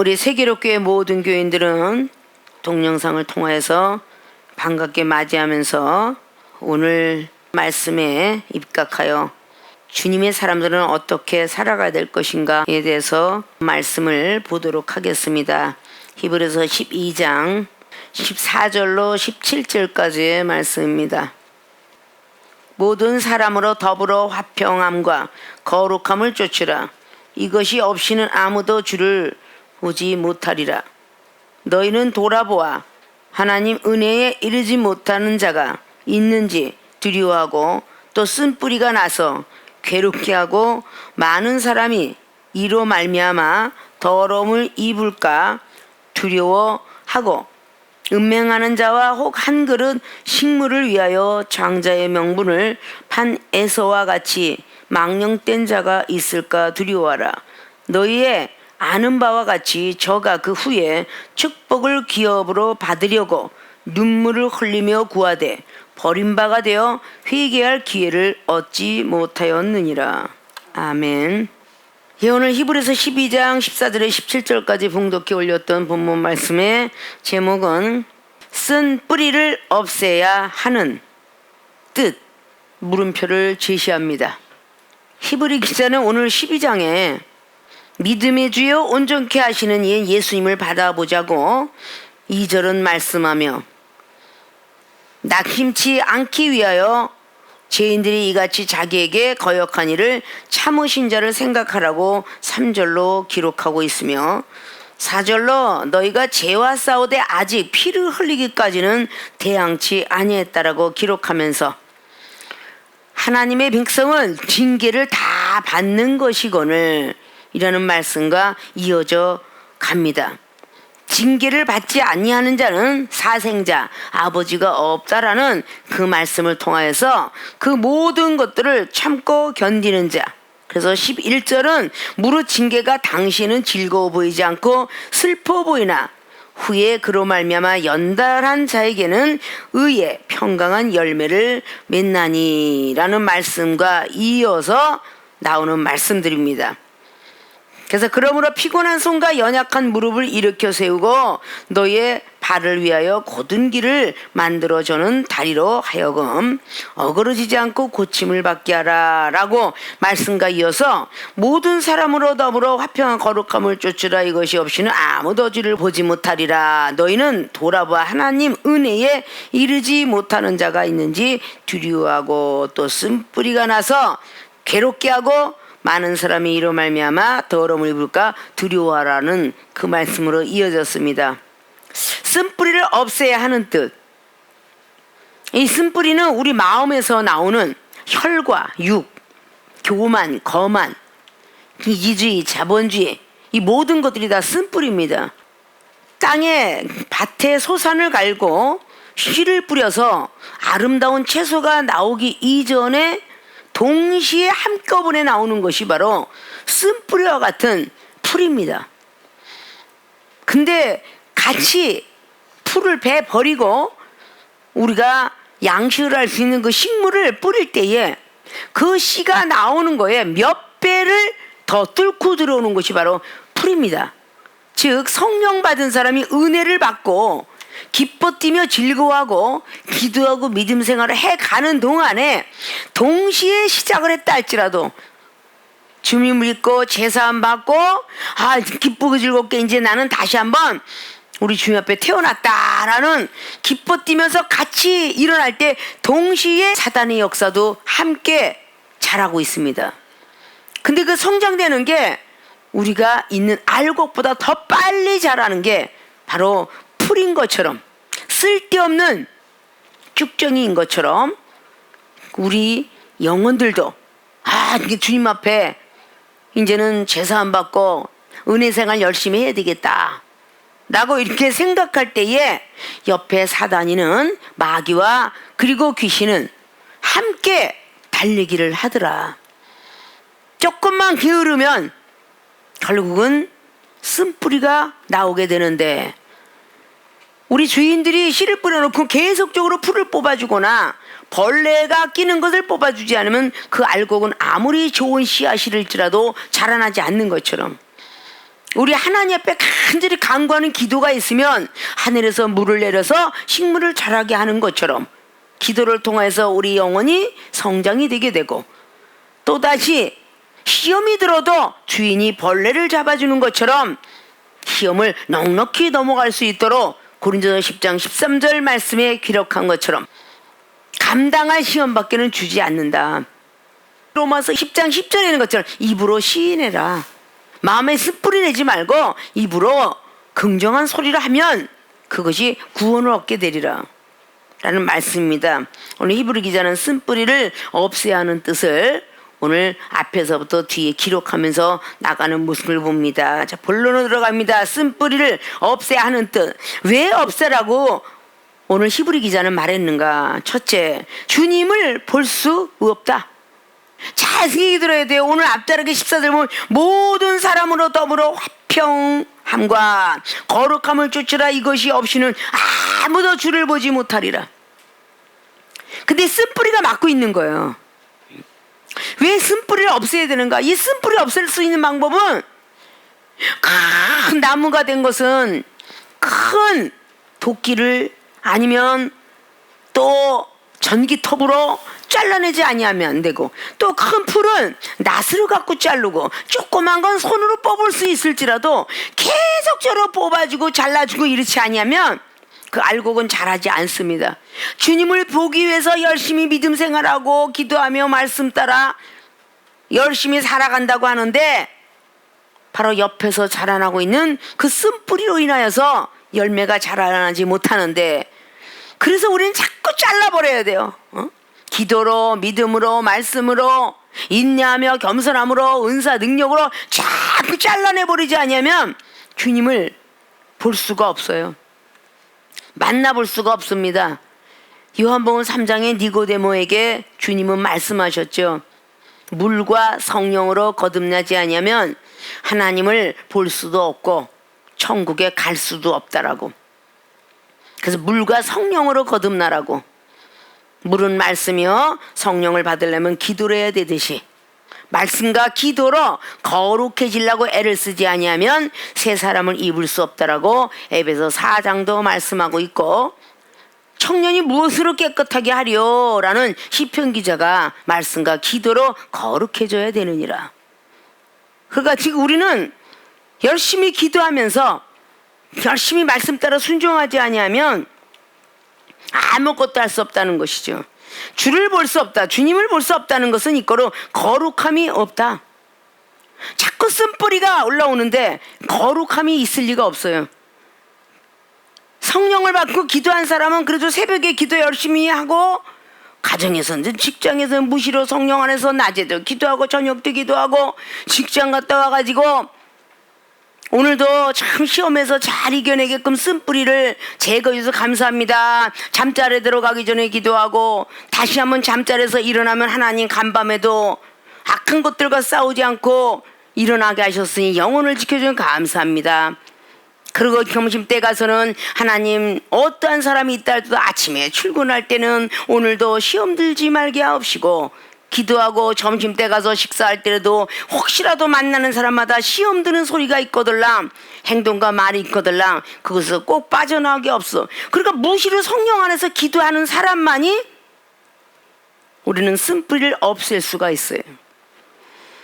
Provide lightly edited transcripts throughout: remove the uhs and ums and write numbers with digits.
우리 세계로교회 모든 교인들은 동영상을 통하여서 반갑게 맞이하면서 오늘 말씀에 입각하여 주님의 사람들은 어떻게 살아가야 될 것인가에 대해서 말씀을 보도록 하겠습니다. 히브리서 12장 14절로 17절까지의 말씀입니다. 모든 사람으로 더불어 화평함과 거룩함을 쫓으라. 이것이 없이는 아무도 주를 보지 못하리라. 너희는 돌아보아 하나님 은혜에 이르지 못하는 자가 있는지 두려워하고 또 쓴뿌리가 나서 괴롭게 하고 많은 사람이 이로 말미암아 더러움을 입을까 두려워하고 음행하는 자와 혹 한 그릇 식물을 위하여 장자의 명분을 판 에서와 같이 망령된 자가 있을까 두려워하라. 너희의 아는 바와 같이 저가 그 후에 축복을 기업으로 받으려고 눈물을 흘리며 구하되 버림바가 되어 회개할 기회를 얻지 못하였느니라. 아멘. 오늘 히브리서 12장 14절에 17절까지 봉독해 올렸던 본문 말씀의 제목은 쓴 뿌리를 없애야 하는 뜻, 물음표를 제시합니다. 히브리 기자는 오늘 12장에 믿음의 주여 온전케 하시는 예수님을 받아보자고 2절은 말씀하며 낙심치 않기 위하여 죄인들이 이같이 자기에게 거역한 일을 참으신 자를 생각하라고 3절로 기록하고 있으며 4절로 너희가 죄와 싸우되 아직 피를 흘리기까지는 대항치 아니했다라고 기록하면서 하나님의 백성은 징계를 다 받는 것이거늘 이라는 말씀과 이어져 갑니다. 징계를 받지 아니하는 자는 사생자 아버지가 없다라는 그 말씀을 통하여서 그 모든 것들을 참고 견디는 자. 그래서 11절은 무릇 징계가 당시에는 즐거워 보이지 않고 슬퍼 보이나 후에 그로 말미암아 연달한 자에게는 의의 평강한 열매를 맺나니라는 말씀과 이어서 나오는 말씀들입니다. 그래서 그러므로 피곤한 손과 연약한 무릎을 일으켜 세우고 너의 발을 위하여 곧은 길을 만들어주는 다리로 하여금 어그러지지 않고 고침을 받게 하라 라고 말씀과 이어서 모든 사람으로 더불어 화평한 거룩함을 쫓으라. 이것이 없이는 아무도 주를 보지 못하리라. 너희는 돌아보아 하나님 은혜에 이르지 못하는 자가 있는지 두려워하고 또 쓴뿌리가 나서 괴롭게 하고 많은 사람이 이로 말미암아 더러움을 입을까 두려워하라는 그 말씀으로 이어졌습니다. 쓴뿌리를 없애야 하는 뜻. 이 쓴뿌리는 우리 마음에서 나오는 혈과 육, 교만, 거만, 이기주의, 자본주의 이 모든 것들이 다 쓴뿌리입니다. 땅에 밭에 소산을 갈고 씨를 뿌려서 아름다운 채소가 나오기 이전에 동시에 한꺼번에 나오는 것이 바로 쓴뿌리와 같은 풀입니다. 근데 같이 풀을 베버리고 우리가 양식을 할 수 있는 그 식물을 뿌릴 때에 그 씨가 나오는 거에 몇 배를 더 뚫고 들어오는 것이 바로 풀입니다. 즉 성령 받은 사람이 은혜를 받고 기뻐 뛰며 즐거워하고 기도하고 믿음 생활을 해가는 동안에 동시에 시작을 했다 할지라도 주님 믿고 제사함 받고 기쁘고 즐겁게 이제 나는 다시 한번 우리 주님 앞에 태어났다라는 기뻐 뛰면서 같이 일어날 때 동시에 사단의 역사도 함께 자라고 있습니다. 근데 그 성장되는 게 우리가 있는 알곡보다 더 빨리 자라는 게 바로 풀인 것처럼 쓸데없는 쭉정이인 것처럼 우리 영혼들도 이게 주님 앞에 이제는 제사 안 받고 은혜 생활 열심히 해야 되겠다 라고 이렇게 생각할 때에 옆에 사단이는 마귀와 그리고 귀신은 함께 달리기를 하더라. 조금만 게으르면 결국은 쓴뿌리가 나오게 되는데 우리 주인들이 씨를 뿌려놓고 계속적으로 풀을 뽑아주거나 벌레가 끼는 것을 뽑아주지 않으면 그 알곡은 아무리 좋은 씨앗일지라도 자라나지 않는 것처럼 우리 하나님 앞에 간절히 간구하는 기도가 있으면 하늘에서 물을 내려서 식물을 자라게 하는 것처럼 기도를 통해서 우리 영혼이 성장이 되게 되고, 또다시 시험이 들어도 주인이 벌레를 잡아주는 것처럼 시험을 넉넉히 넘어갈 수 있도록 고린도서 10장 13절 말씀에 기록한 것처럼 감당할 시험밖에는 주지 않는다. 로마서 10장 10절에 있는 것처럼 입으로 시인해라. 마음에 쓴뿌리 내지 말고 입으로 긍정한 소리를 하면 그것이 구원을 얻게 되리라 라는 말씀입니다. 오늘 히브리 기자는 쓴뿌리를 없애야 하는 뜻을 오늘 앞에서부터 뒤에 기록하면서 나가는 모습을 봅니다. 자, 본론으로 들어갑니다. 쓴뿌리를 없애야 하는 뜻. 왜 없애라고 오늘 히브리 기자는 말했는가? 첫째, 주님을 볼 수 없다. 자세히 들어야 돼요. 오늘 앞자락에 14절 보면 모든 사람으로 더불어 화평함과 거룩함을 쫓으라. 이것이 없이는 아무도 주를 보지 못하리라. 근데 쓴뿌리가 막고 있는 거예요. 왜 쓴뿌리를 없애야 되는가? 이 쓴뿌리 없앨 수 있는 방법은 큰 나무가 된 것은 큰 도끼를 아니면 또 전기톱으로 잘라내지 아니하면 안 되고, 또 큰 풀은 낫으로 갖고 자르고, 조그만 건 손으로 뽑을 수 있을지라도 계속적으로 뽑아주고 잘라주고 이렇지 아니하면 그 알곡은 자라지 않습니다. 주님을 보기 위해서 열심히 믿음 생활하고 기도하며 말씀 따라 열심히 살아간다고 하는데 바로 옆에서 자라나고 있는 그 쓴뿌리로 인하여서 열매가 자라나지 못하는데, 그래서 우리는 자꾸 잘라버려야 돼요. 기도로, 믿음으로, 말씀으로, 인내하며 겸손함으로, 은사, 능력으로 자꾸 잘라내버리지 않으면 주님을 볼 수가 없어요. 만나볼 수가 없습니다. 요한복음 3장의 니고데모에게 주님은 말씀하셨죠. 물과 성령으로 거듭나지 아니하면 하나님을 볼 수도 없고 천국에 갈 수도 없다라고. 그래서 물과 성령으로 거듭나라고. 물은 말씀이요, 성령을 받으려면 기도를 해야 되듯이 말씀과 기도로 거룩해지려고 애를 쓰지 아니하면 새 사람을 입을 수 없다라고 에베소 4장도 말씀하고 있고, 청년이 무엇으로 깨끗하게 하리요라는 시편 기자가 말씀과 기도로 거룩해져야 되느니라. 그러니까 지금 우리는 열심히 기도하면서 열심히 말씀 따라 순종하지 아니하면 아무것도 할 수 없다는 것이죠. 주를 볼 수 없다, 주님을 볼 수 없다는 것은 이거로 거룩함이 없다. 자꾸 쓴뿌리가 올라오는데 거룩함이 있을 리가 없어요. 성령을 받고 기도한 사람은 그래도 새벽에 기도 열심히 하고, 가정에서는 직장에서는 무시로 성령 안에서 낮에도 기도하고 저녁도 기도하고, 직장 갔다 와가지고 오늘도 참 시험에서 잘 이겨내게끔 쓴뿌리를 제거해서 감사합니다. 잠자리에 들어가기 전에 기도하고, 다시 한번 잠자리에서 일어나면 하나님 간밤에도 악한 것들과 싸우지 않고 일어나게 하셨으니 영혼을 지켜주는 감사합니다. 그리고 점심때 가서는 하나님 어떠한 사람이 있다 할지라도 아침에 출근할 때는 오늘도 시험 들지 말게 하옵시고, 기도하고 점심때 가서 식사할 때라도 혹시라도 만나는 사람마다 시험 드는 소리가 있거들랑 행동과 말이 있거들랑 그것을 꼭 빠져나오게 없어. 그러니까 무시로 성령 안에서 기도하는 사람만이 우리는 쓴뿌리를 없앨 수가 있어요.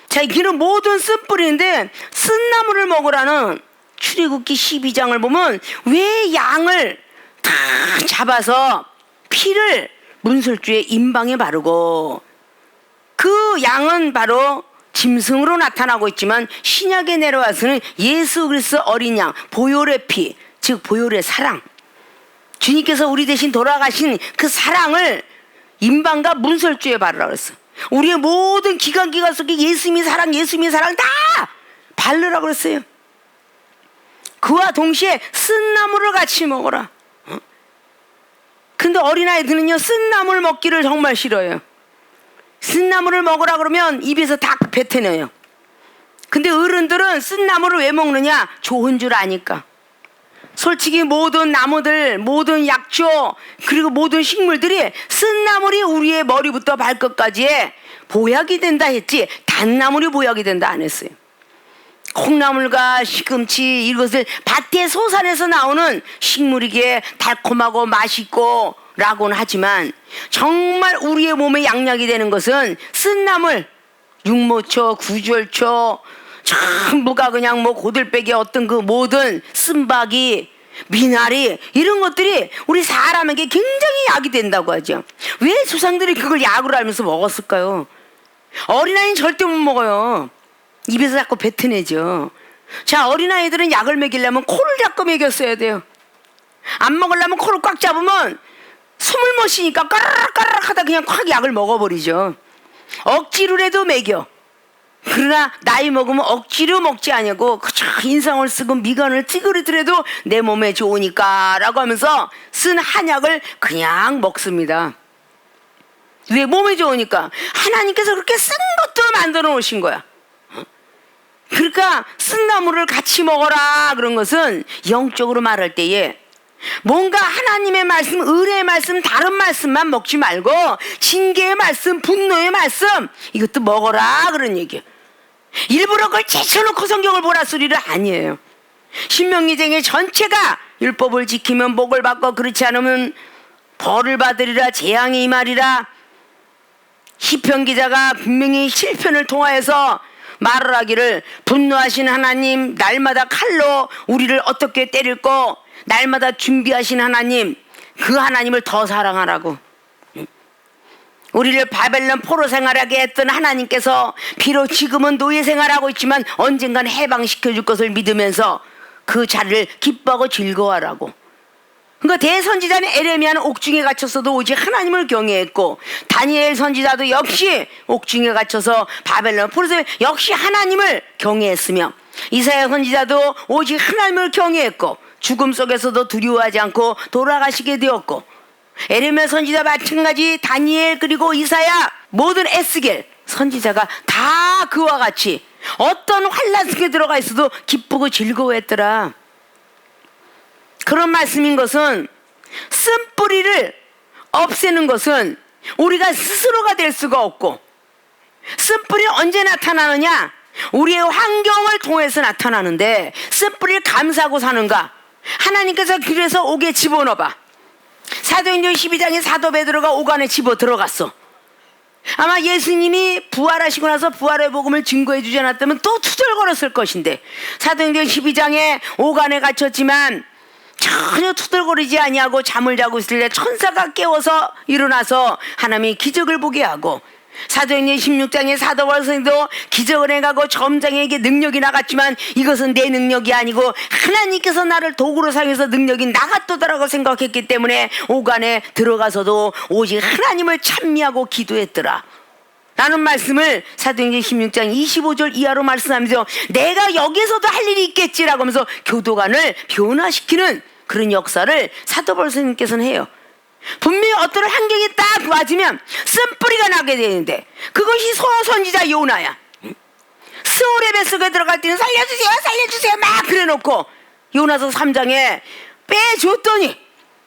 자, 이는 모든 쓴뿌리인데 쓴나무를 먹으라는 출애굽기 12장을 보면 왜 양을 다 잡아서 피를 문설주에 임방에 바르고, 그 양은 바로 짐승으로 나타나고 있지만 신약에 내려와서는 예수 그리스도 어린 양, 보혈의 피, 즉 보혈의 사랑, 주님께서 우리 대신 돌아가신 그 사랑을 임방과 문설주에 바르라고 했어. 우리의 모든 기관 속에 예수님이 사랑, 예수님이 사랑 다 바르라고 그랬어요. 그와 동시에 쓴나무를 같이 먹어라. 근데 어린아이들은요, 쓴나무를 먹기를 정말 싫어요. 쓴나무를 먹으라 그러면 입에서 다 뱉어내요. 근데 어른들은 쓴나무를 왜 먹느냐? 좋은 줄 아니까. 솔직히 모든 나무들, 모든 약초, 그리고 모든 식물들이 쓴나물이 우리의 머리부터 발끝까지에 보약이 된다 했지 단나물이 보약이 된다 안 했어요. 콩나물과 시금치 이것을 밭의 소산에서 나오는 식물이기에 달콤하고 맛있고 라고는 하지만 정말 우리의 몸에 양약이 되는 것은 쓴나물, 육모초, 구절초 전부가 그냥 뭐 고들빼기 어떤 그 모든 쓴박이 미나리 이런 것들이 우리 사람에게 굉장히 약이 된다고 하죠. 왜 조상들이 그걸 약으로 알면서 먹었을까요? 어린아이는 절대 못 먹어요. 입에서 자꾸 뱉어내죠. 자, 어린아이들은 약을 먹이려면 코를 자꾸 먹였어야 돼요. 안 먹으려면 코를 꽉 잡으면 숨을 못 쉬니까 까르륵 하다 그냥 콱 약을 먹어버리죠. 억지로라도 먹여. 그러나 나이 먹으면 억지로 먹지 않냐고 그저 인상을 쓰고 미간을 찌그리더라도 내 몸에 좋으니까 라고 하면서 쓴 한약을 그냥 먹습니다. 왜? 몸에 좋으니까. 하나님께서 그렇게 쓴 것도 만들어 놓으신 거야. 그러니까 쓴 나물을 같이 먹어라 그런 것은 영적으로 말할 때에 뭔가 하나님의 말씀, 은혜의 말씀, 다른 말씀만 먹지 말고 징계의 말씀, 분노의 말씀 이것도 먹어라 그런 얘기예요. 일부러 그걸 제쳐놓고 성경을 보라 소리를 아니에요. 신명기쟁의 전체가 율법을 지키면 복을 받고 그렇지 않으면 벌을 받으리라, 재앙이 임하리라. 시편 기자가 분명히 시편을 통하여서 말을 하기를 분노하신 하나님 날마다 칼로 우리를 어떻게 때릴고 날마다 준비하신 하나님 그 하나님을 더 사랑하라고. 우리를 바벨론 포로 생활하게 했던 하나님께서 비록 지금은 노예 생활하고 있지만 언젠간 해방시켜 줄 것을 믿으면서 그 자리를 기뻐하고 즐거워하라고. 그러니까 대선지자는 에레미야는 옥중에 갇혔어도 오직 하나님을 경외했고 다니엘 선지자도 역시 옥중에 갇혀서 바벨론 포로에서 역시 하나님을 경외했으며 이사야 선지자도 오직 하나님을 경외했고 죽음 속에서도 두려워하지 않고 돌아가시게 되었고 에레미야 선지자 마찬가지 다니엘 그리고 이사야 모든 에스겔 선지자가 다 그와 같이 어떤 환난 속에 들어가 있어도 기쁘고 즐거워했더라. 그런 말씀인 것은 쓴뿌리를 없애는 것은 우리가 스스로가 될 수가 없고 쓴뿌리는 언제 나타나느냐? 우리의 환경을 통해서 나타나는데 쓴뿌리를 감싸고 사는가? 하나님께서 그래서 옥에 집어넣어봐. 사도행전 12장에 사도 베드로가 옥 안에 집어 들어갔어. 아마 예수님이 부활하시고 나서 부활의 복음을 증거해 주지 않았다면 또 투덜거렸을 것인데 사도행전 12장에 옥 안에 갇혔지만 전혀 투덜거리지 아니하고 잠을 자고 있을 때 천사가 깨워서 일어나서 하나님이 기적을 보게 하고 사도행전 16장에 사도 바울도 기적을 해가고 점장에게 능력이 나갔지만 이것은 내 능력이 아니고 하나님께서 나를 도구로 사용해서 능력이 나갔도다라고 생각했기 때문에 옥 안에 들어가서도 오직 하나님을 찬미하고 기도했더라 라는 말씀을 사도행전 16장 25절 이하로 말씀하면서 내가 여기서도 할 일이 있겠지라고 하면서 교도관을 변화시키는 그런 역사를 사도 바울님께서는 해요. 분명히 어떤 환경이 딱 맞으면 쓴뿌리가 나게 되는데 그것이 선지자 요나야. 스올의 뱃속에 들어갈 때는 살려주세요 살려주세요 막 그래놓고 요나서 3장에 빼줬더니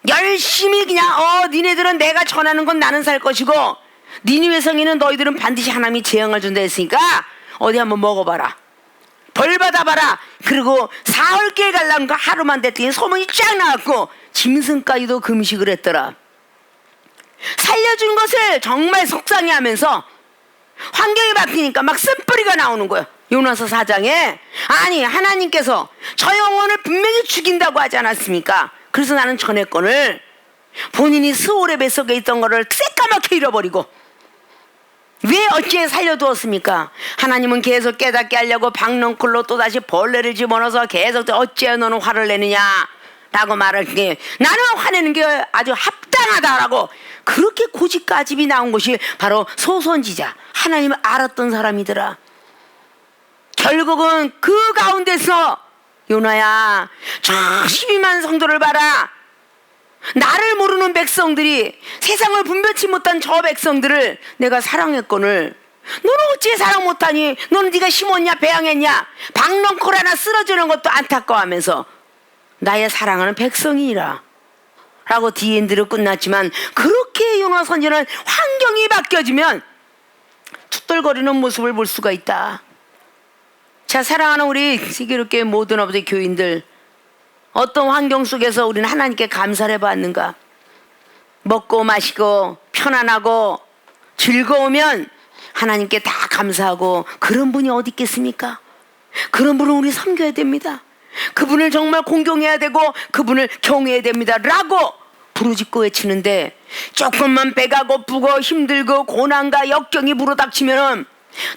열심히 그냥 니네들은 내가 전하는 건 나는 살 것이고 니느웨 성에는 너희들은 반드시 하나님이 재앙을 준다 했으니까 어디 한번 먹어봐라 벌 받아봐라. 그리고 사흘길 갈라는 거 하루만 됐더니 소문이 쫙 나왔고 짐승까지도 금식을 했더라. 살려준 것을 정말 속상해하면서 환경이 바뀌니까 막 쓴뿌리가 나오는 거예요. 요나서 4장에 아니 하나님께서 저 영혼을 분명히 죽인다고 하지 않았습니까? 그래서 나는 전했건을 본인이 스올의 뱃속에 있던 거를 새까맣게 잃어버리고 왜 어찌해 살려두었습니까? 하나님은 계속 깨닫게 하려고 박넝쿨로 또다시 벌레를 집어넣어서 계속 어찌해 너는 화를 내느냐 라고 말할 때 나는 화내는 게 아주 합당하다라고 그렇게 고집까집이 나온 것이 바로 소선지자 하나님을 알았던 사람이더라. 결국은 그 가운데서 요나야 저 12만 성도를 봐라. 나를 모르는 백성들이 세상을 분별치 못한 저 백성들을 내가 사랑했거늘 너는 어찌 사랑 못하니? 너는 네가 심었냐 배양했냐? 박넝쿨 하나 쓰러지는 것도 안타까워하면서 나의 사랑하는 백성이라 라고 디엔드로 끝났지만 그렇게 요나 선지는 환경이 바뀌어지면 투덜거리는 모습을 볼 수가 있다. 자, 사랑하는 우리 세계롭게 모든 아버지 교인들, 어떤 환경 속에서 우리는 하나님께 감사를 해봤는가? 먹고 마시고 편안하고 즐거우면 하나님께 다 감사하고, 그런 분이 어디 있겠습니까? 그런 분을 우리 섬겨야 됩니다. 그분을 정말 공경해야 되고 그분을 경외해야 됩니다 라고 부르짖고 외치는데, 조금만 배가 고프고 힘들고 고난과 역경이 불어닥치면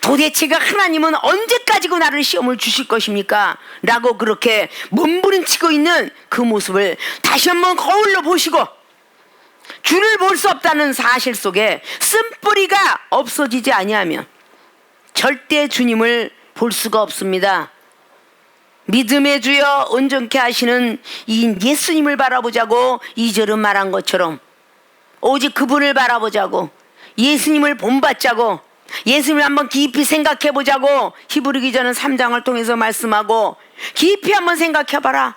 도대체가 하나님은 언제까지고 나를 시험을 주실 것입니까? 라고 그렇게 몸부림치고 있는 그 모습을 다시 한번 거울로 보시고, 주를 볼 수 없다는 사실 속에 쓴뿌리가 없어지지 아니하면 절대 주님을 볼 수가 없습니다. 믿음의 주여 온전케 하시는 이 예수님을 바라보자고 2절은 말한 것처럼, 오직 그분을 바라보자고, 예수님을 본받자고, 예수님을 한번 깊이 생각해 보자고 히브리 기자는 3장을 통해서 말씀하고, 깊이 한번 생각해 봐라.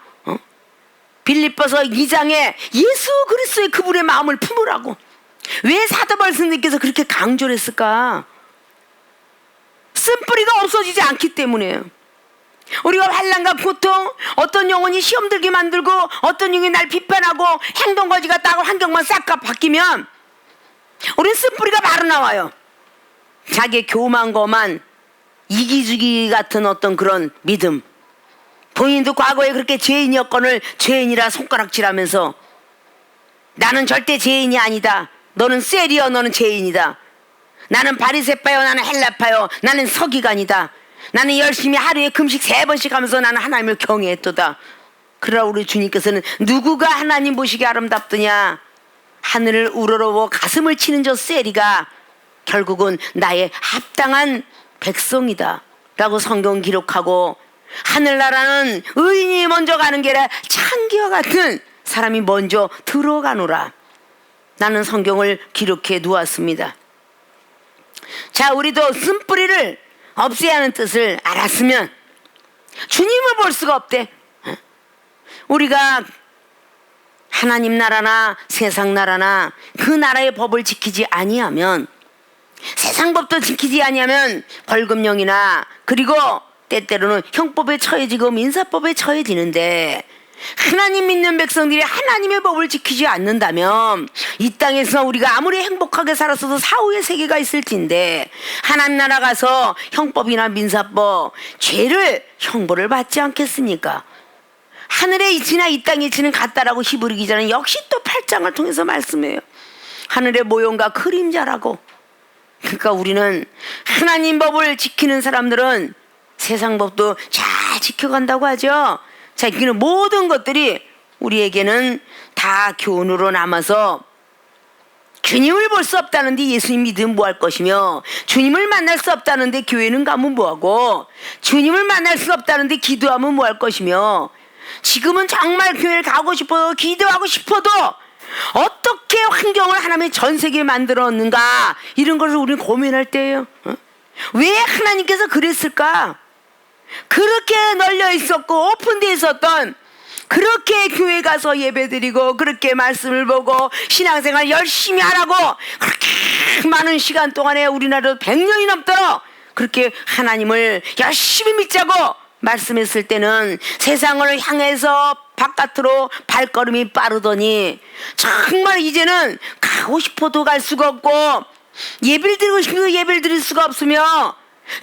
빌립보서 2장에 예수 그리스도의 그분의 마음을 품으라고. 왜 사도 바울님께서 그렇게 강조를 했을까? 쓴뿌리가 없어지지 않기 때문에요. 우리가 환난과 고통, 어떤 영혼이 시험 들게 만들고 어떤 영혼이 날 비판하고 행동거지가 따고 환경만 싹 바뀌면 우리는 쓴뿌리가 바로 나와요. 자기의 교만거만, 이기주기 같은 어떤 그런 믿음, 본인도 과거에 그렇게 죄인이었건을 죄인이라 손가락질하면서 나는 절대 죄인이 아니다, 너는 셀이여, 너는 죄인이다, 나는 바리새파요, 나는 헬라파요, 나는 서기관이다, 나는 열심히 하루에 금식 3번씩 하면서 나는 하나님을 경외했도다. 그러나 우리 주님께서는 누구가 하나님 보시기에 아름답더냐, 하늘을 우러러보고 가슴을 치는 저 셀이가 결국은 나의 합당한 백성이다 라고 성경 기록하고, 하늘나라는 의인이 먼저 가는 게 아니라 창기와 같은 사람이 먼저 들어가노라. 나는 성경을 기록해 두었습니다. 자, 우리도 쓴뿌리를 없애야 하는 뜻을 알았으면 주님을 볼 수가 없대. 우리가 하나님 나라나 세상 나라나 그 나라의 법을 지키지 아니하면, 세상 법도 지키지 아니하면 벌금형이나, 그리고 때때로는 형법에 처해지고 민사법에 처해지는데, 하나님 믿는 백성들이 하나님의 법을 지키지 않는다면 이 땅에서 우리가 아무리 행복하게 살았어도 사후의 세계가 있을진데, 하나님 나라 가서 형법이나 민사법, 죄를 형벌을 받지 않겠습니까? 하늘의 이치나 이 땅의 이치는 같다라고 히브리 기자는 역시 또 8장을 통해서 말씀해요. 하늘의 모형과 그림자라고. 그러니까 우리는 하나님 법을 지키는 사람들은 세상 법도 잘 지켜간다고 하죠. 자, 이는 모든 것들이 우리에게는 다 교훈으로 남아서, 주님을 볼 수 없다는데 예수님 믿으면 뭐 할 것이며, 주님을 만날 수 없다는데 교회는 가면 뭐하고, 주님을 만날 수 없다는데 기도하면 뭐 할 것이며, 지금은 정말 교회를 가고 싶어도 기도하고 싶어도 어떻게 환경을 하나님의 전 세계에 만들었는가, 이런 것을 우리는 고민할 때예요. 왜 하나님께서 그랬을까? 그렇게 널려 있었고 오픈되어 있었던, 그렇게 교회 가서 예배드리고 그렇게 말씀을 보고 신앙생활 열심히 하라고 그렇게 많은 시간 동안에, 우리나라도 100년이 넘도록 그렇게 하나님을 열심히 믿자고 말씀했을 때는 세상을 향해서 바깥으로 발걸음이 빠르더니, 정말 이제는 가고 싶어도 갈 수가 없고, 예배를 드리고 싶어도 예배를 드릴 수가 없으며,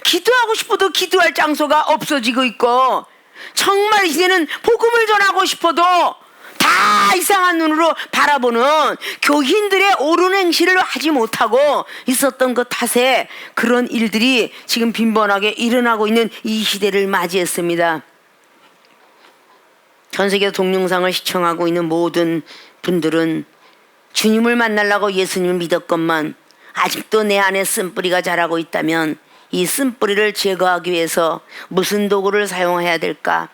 기도하고 싶어도 기도할 장소가 없어지고 있고, 정말 이제는 복음을 전하고 싶어도 다 이상한 눈으로 바라보는 교인들의 옳은 행실을 하지 못하고 있었던 것 탓에 그런 일들이 지금 빈번하게 일어나고 있는 이 시대를 맞이했습니다. 전 세계 동영상을 시청하고 있는 모든 분들은 주님을 만나려고 예수님을 믿었건만 아직도 내 안에 쓴뿌리가 자라고 있다면, 이 쓴뿌리를 제거하기 위해서 무슨 도구를 사용해야 될까?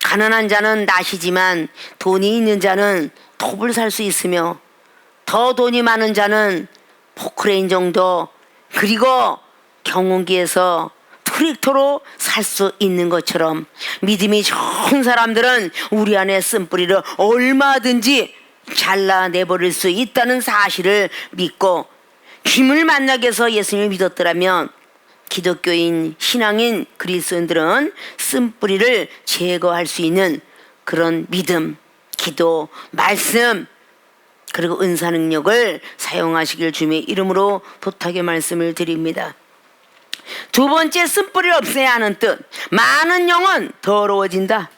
가난한 자는 낫이지만 돈이 있는 자는 톱을 살 수 있으며, 더 돈이 많은 자는 포크레인 정도, 그리고 경운기에서 트랙터로 살 수 있는 것처럼, 믿음이 좋은 사람들은 우리 안에 쓴뿌리를 얼마든지 잘라내버릴 수 있다는 사실을 믿고, 주님을 만나기 위해서 예수님을 믿었더라면 기독교인 신앙인 그리스도인들은 쓴뿌리를 제거할 수 있는 그런 믿음, 기도, 말씀 그리고 은사 능력을 사용하시길 주님의 이름으로 부탁의 말씀을 드립니다. 두 번째, 쓴뿌리를 없애야 하는 뜻, 많은 영은 더러워진다.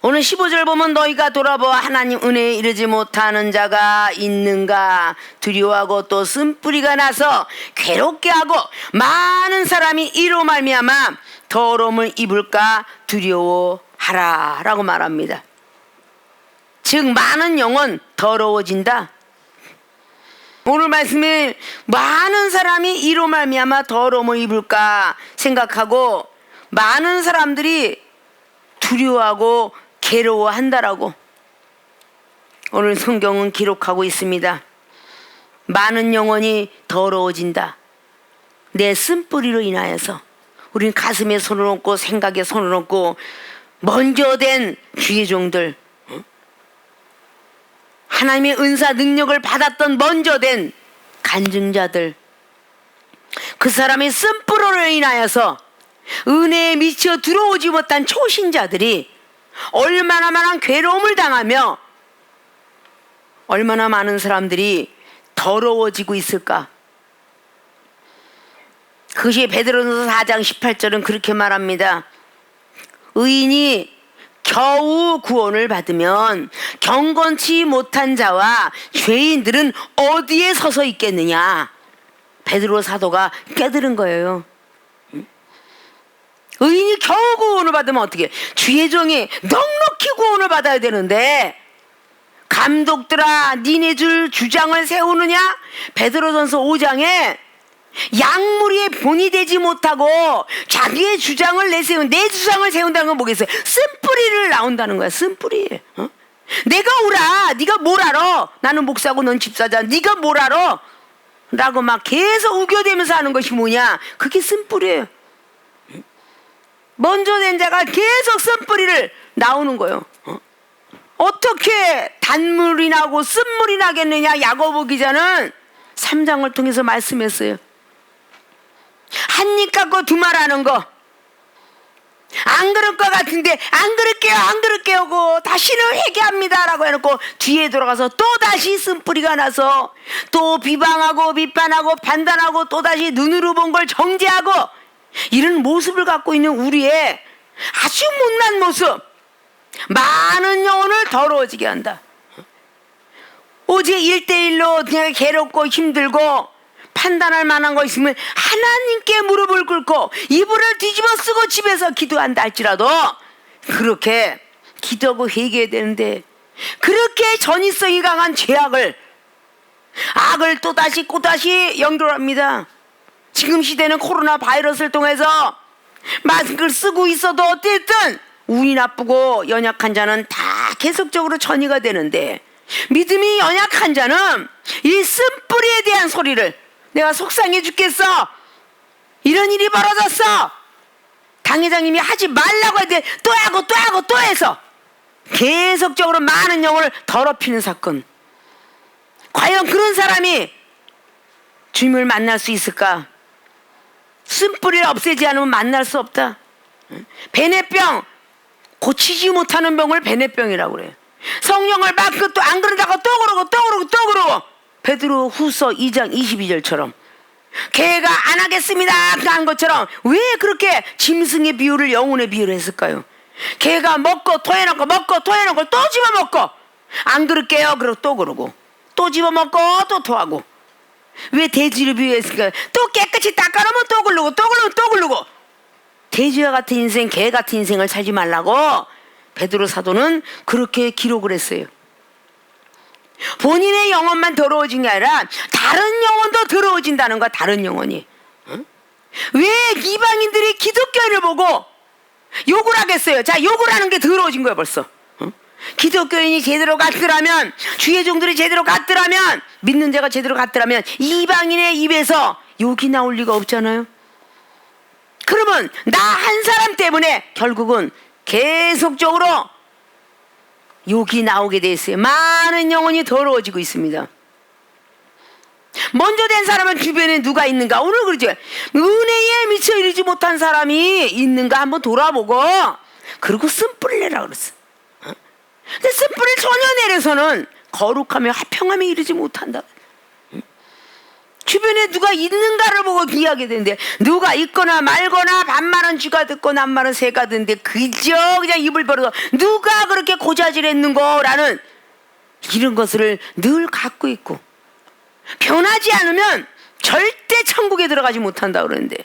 오늘 15절 보면 너희가 돌아보아 하나님 은혜에 이르지 못하는 자가 있는가 두려워하고 또 쓴뿌리가 나서 괴롭게 하고 많은 사람이 이로 말미암아 더러움을 입을까 두려워하라 라고 말합니다. 즉 많은 영은 더러워진다. 오늘 말씀에 많은 사람이 이로 말미암아 더러움을 입을까 생각하고 많은 사람들이 두려워하고 괴로워한다라고 오늘 성경은 기록하고 있습니다. 많은 영혼이 더러워진다. 내 쓴뿌리로 인하여서 우리는 가슴에 손을 얹고 생각에 손을 얹고 먼저 된 주의 종들, 하나님의 은사 능력을 받았던 먼저 된 간증자들, 그 사람의 쓴뿌리로 인하여서 은혜에 미쳐 들어오지 못한 초신자들이 얼마나 많은 괴로움을 당하며 얼마나 많은 사람들이 더러워지고 있을까. 그것이 베드로전서 4장 18절은 그렇게 말합니다. 의인이 겨우 구원을 받으면 경건치 못한 자와 죄인들은 어디에 서서 있겠느냐. 베드로 사도가 깨달은 거예요. 의인이 겨우 구원을 받으면 어떻게, 주의 종이 넉넉히 구원을 받아야 되는데 감독들아 니네 줄 주장을 세우느냐. 베드로전서 5장에 약물이 본이 되지 못하고 자기의 주장을 내세운, 내 주장을 세운다는 건 뭐겠어요? 쓴뿌리를 나온다는 거야. 쓴뿌리. 내가 오라, 네가 뭘 알아? 나는 목사고 넌 집사자, 네가 뭘 알아? 라고 막 계속 우겨대면서 하는 것이 뭐냐? 그게 쓴뿌리예요. 먼저 된 자가 계속 쓴뿌리를 나오는 거예요. 어떻게 단물이 나고 쓴물이 나겠느냐. 야고보 기자는 3장을 통해서 말씀했어요. 한 입 갖고 두말하는 거, 안 그럴 것 같은데 안 그럴게요 안 그럴게요 하고 다시는 회개합니다 라고 해놓고 뒤에 돌아가서 또 다시 쓴뿌리가 나서 또 비방하고 비판하고 판단하고 또 다시 눈으로 본 걸 정죄하고, 이런 모습을 갖고 있는 우리의 아주 못난 모습, 많은 영혼을 더러워지게 한다. 오직 1대1로 그냥 괴롭고 힘들고 판단할 만한 거 있으면 하나님께 무릎을 꿇고 이불을 뒤집어 쓰고 집에서 기도한다 할지라도 그렇게 기도하고 회개해야 되는데, 그렇게 전이성이 강한 죄악을, 악을 또다시 연결합니다. 지금 시대는 코로나 바이러스를 통해서 마스크를 쓰고 있어도 어쨌든 운이 나쁘고 연약한 자는 다 계속적으로 전이가 되는데, 믿음이 연약한 자는 이 쓴뿌리에 대한 소리를, 내가 속상해 죽겠어, 이런 일이 벌어졌어, 당회장님이 하지 말라고 했는데 또 하고 또 하고 또 해서 계속적으로 많은 영혼을 더럽히는 사건. 과연 그런 사람이 주님을 만날 수 있을까? 쓴뿌리를 없애지 않으면 만날 수 없다. 베네병, 고치지 못하는 병을 베네병이라고 그래요. 성령을 받고 또 안 그러다가 또 그러고 베드로 후서 2장 22절처럼 걔가 안 하겠습니다 한 것처럼 왜 그렇게 짐승의 비유를 영혼의 비유를 했을까요? 걔가 먹고 토해놓고 또 집어먹고 안 그럴게요 그러고 또 그러고 또 집어먹고 또 토하고, 왜 돼지를 비유했을까요? 또 깨끗이 닦아놓으면 또 굴르고 돼지와 같은 인생, 개 같은 인생을 살지 말라고 베드로 사도는 그렇게 기록을 했어요. 본인의 영혼만 더러워진 게 아니라 다른 영혼도 더러워진다는 거야. 다른 영혼이. 왜 이방인들이 기독교인을 보고 욕을 하겠어요? 자, 욕을 하는 게 더러워진 거야 벌써. 기독교인이 제대로 갔더라면, 주의 종들이 제대로 갔더라면, 믿는 자가 제대로 갔더라면 이방인의 입에서 욕이 나올 리가 없잖아요. 그러면 나 한 사람 때문에 결국은 계속적으로 욕이 나오게 돼 있어요. 많은 영혼이 더러워지고 있습니다. 먼저 된 사람은 주변에 누가 있는가? 오늘 그러죠. 은혜에 미쳐 이르지 못한 사람이 있는가 한번 돌아보고 그리고 쓴뿌리를 내라 그랬어. 근데 쓴뿌리를 전혀 내려서는 거룩하며 화평함에 이르지 못한다. 주변에 누가 있는가를 보고 귀하게 되는데 누가 있거나 말거나 반말은 쥐가 듣고 남말은 새가 듣는데 그저 그냥 입을 벌어서 누가 그렇게 고자질했는거라는 이런 것을 늘 갖고 있고 변하지 않으면 절대 천국에 들어가지 못한다 그러는데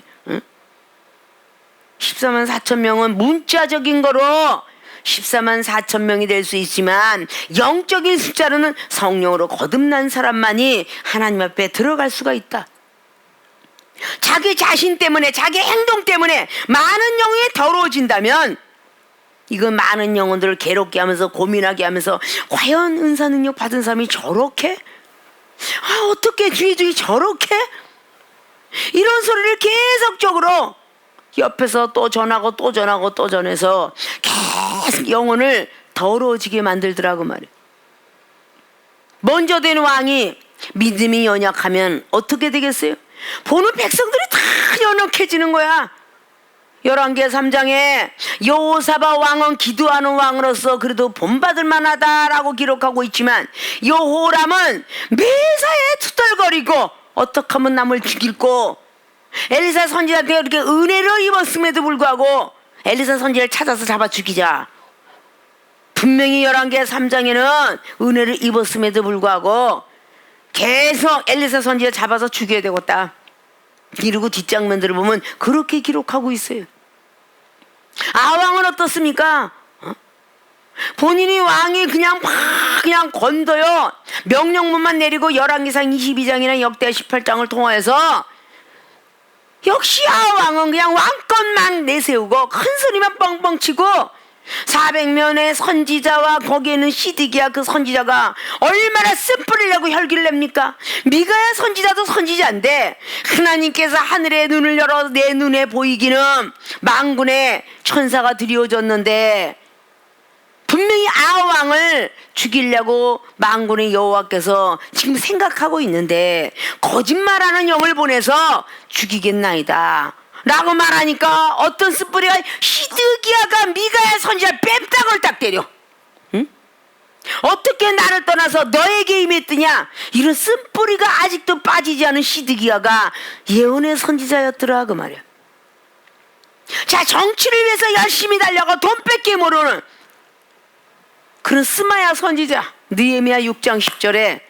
14만 4천 명은 문자적인 거로 14만 4천 명이 될 수 있지만 영적인 숫자로는 성령으로 거듭난 사람만이 하나님 앞에 들어갈 수가 있다. 자기 자신 때문에 자기 행동 때문에 많은 영이 더러워진다면 이건 많은 영혼들을 괴롭게 하면서 고민하게 하면서 과연 은사 능력 받은 사람이 저렇게? 어떻게 주의 저렇게? 이런 소리를 계속적으로 옆에서 또 전하고 또 전하고 또 전해서 계속 영혼을 더러워지게 만들더라고 말이야. 먼저 된 왕이 믿음이 연약하면 어떻게 되겠어요? 보는 백성들이 다 연약해지는 거야. 11개 3장에 여호사밧 왕은 기도하는 왕으로서 그래도 본받을 만하다라고 기록하고 있지만 여호람은 매사에 투덜거리고 어떻게 하면 남을 죽일고 엘리사 선지자한테 이렇게 은혜를 입었음에도 불구하고 엘리사 선지자를 찾아서 잡아 죽이자. 분명히 11개 3장에는 은혜를 입었음에도 불구하고 계속 엘리사 선지자 잡아서 죽여야 되겠다. 이러고 뒷장면들을 보면 그렇게 기록하고 있어요. 왕은 어떻습니까? 본인이 왕이 그냥 건져요. 명령문만 내리고 열왕기상 22장이나 역대 18장을 통하여서 역시 왕은 그냥 왕권만 내세우고 큰 소리만 뻥뻥 치고 400명의 선지자와 거기에는 시드기야 그 선지자가 얼마나 쓴뿌리를 내고 혈기를 냅니까? 미가야 선지자도 선지자인데 하나님께서 하늘의 눈을 열어 내 눈에 보이기는 만군의 천사가 드리워졌는데 분명히 왕을 죽이려고 만군의 여호와께서 지금 생각하고 있는데 거짓말하는 영을 보내서 죽이겠나이다 라고 말하니까 어떤 쓴뿌리가 시드기야가 미가야 선지자를 뺨딱을 때려. 응? 어떻게 나를 떠나서 너에게 임했더냐? 이런 쓴뿌리가 아직도 빠지지 않은 시드기야가 예언의 선지자였더라 그 말이야. 자, 정치를 위해서 열심히 달려고 돈 뺏기 모르는 그런 스마야 선지자, 느헤미야 6장 10절에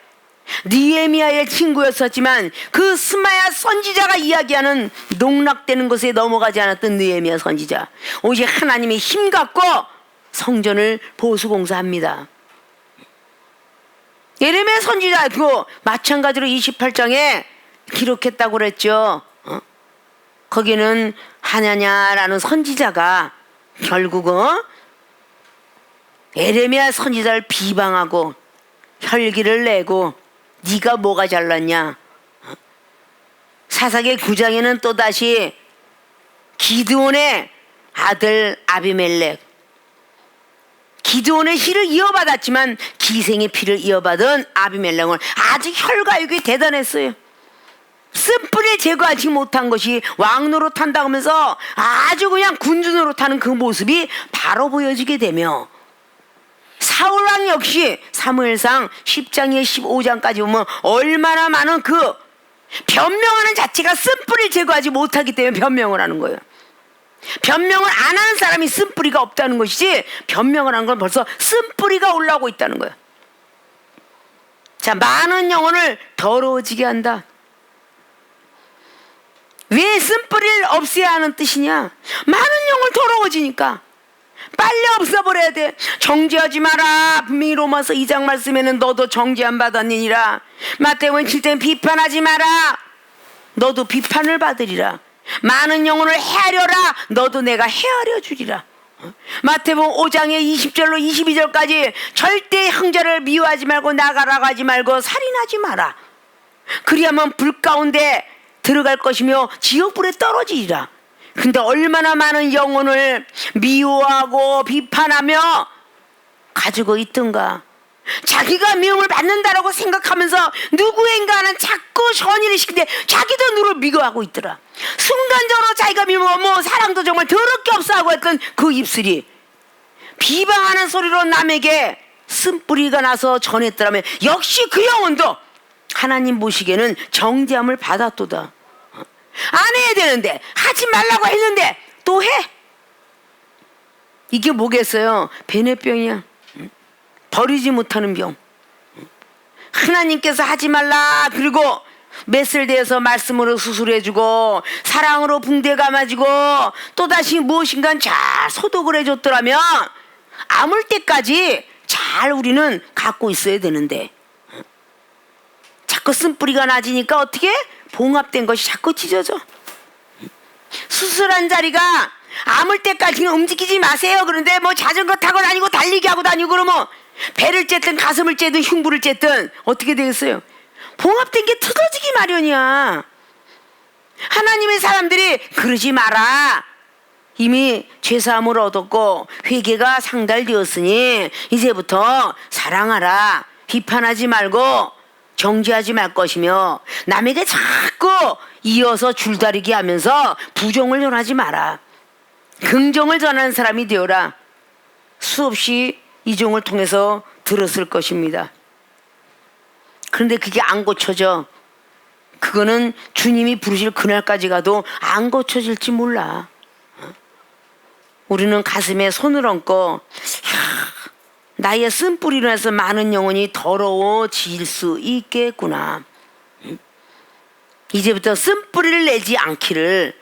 느헤미야의 친구였었지만 그 스마야 선지자가 이야기하는 농락되는 것에 넘어가지 않았던 느헤미야 선지자, 오직 하나님의 힘 갖고 성전을 보수공사합니다. 예레미야 선지자 그 마찬가지로 28장에 기록했다고 그랬죠. 거기는 하냐냐라는 선지자가 결국은 예레미야 선지자를 비방하고 혈기를 내고 네가 뭐가 잘났냐. 사사기 9장에는 또다시 기드온의 아들 아비멜렉, 기드온의 씨를 이어받았지만 기생의 피를 이어받은 아비멜렉은 아주 혈과육이 대단했어요. 쓴뿌리를 제거하지 못한 것이 왕 노릇한다고 하면서 아주 그냥 군주 노릇하는 그 모습이 바로 보여지게 되며 사울왕 역시 사무엘상 10장에 15장까지 보면 얼마나 많은 그 변명하는 자체가 쓴뿌리를 제거하지 못하기 때문에 변명을 하는 거예요. 변명을 안 하는 사람이 쓴뿌리가 없다는 것이지 변명을 한 건 벌써 쓴뿌리가 올라오고 있다는 거예요. 자, 많은 영혼을 더러워지게 한다. 왜 쓴뿌리를 없애야 하는 뜻이냐? 많은 영혼을 더러워지니까 빨리 없애버려야 돼. 정죄하지 마라. 분명히 로마서 2장 말씀에는 너도 정죄 안 받았느니라. 마태복음 7장 비판하지 마라. 너도 비판을 받으리라. 많은 영혼을 헤아려라. 너도 내가 헤아려 주리라. 마태복음 5장의 20절로 22절까지 절대 형제를 미워하지 말고 나가라고 하지 말고 살인하지 마라. 그리하면 불 가운데 들어갈 것이며 지옥불에 떨어지리라. 근데 얼마나 많은 영혼을 미워하고 비판하며 가지고 있던가. 자기가 미움을 받는다라고 생각하면서 누구인가는 자꾸 선의를 시키는데 자기도 누를 미워하고 있더라. 순간적으로 자기가 미워 뭐 사랑도 정말 더럽게 없어 하고 했던 그 입술이 비방하는 소리로 남에게 쓴뿌리가 나서 전했더라면 역시 그 영혼도 하나님 보시기에는 정죄함을 받았도다. 안 해야 되는데 하지 말라고 했는데 또 해. 이게 뭐겠어요? 베네병이야. 버리지 못하는 병. 하나님께서 하지 말라 그리고 맷을 대어서 말씀으로 수술해주고 사랑으로 붕대 감아주고 또다시 무엇인가 잘 소독을 해줬더라면 아물 때까지 잘 우리는 갖고 있어야 되는데 자꾸 쓴뿌리가 낮으니까 어떻게? 봉합된 것이 자꾸 찢어져. 수술한 자리가 아물 때까지는 움직이지 마세요. 그런데 뭐 자전거 타고 다니고 달리기 하고 다니고 그러면 배를 쨌든 가슴을 쨌든 흉부를 쨌든 어떻게 되겠어요? 봉합된 게 틀어지기 마련이야. 하나님의 사람들이 그러지 마라. 이미 죄사함을 얻었고 회개가 상달되었으니 이제부터 사랑하라. 비판하지 말고 정죄하지 말 것이며 남에게 자꾸 이어서 줄다리기 하면서 부정을 전하지 마라. 긍정을 전하는 사람이 되어라. 수없이 이 종을 통해서 들었을 것입니다. 그런데 그게 안 고쳐져. 그거는 주님이 부르실 그날까지 가도 안 고쳐질지 몰라. 우리는 가슴에 손을 얹고 나의 쓴뿌리로 해서 많은 영혼이 더러워질 수 있겠구나. 이제부터 쓴뿌리를 내지 않기를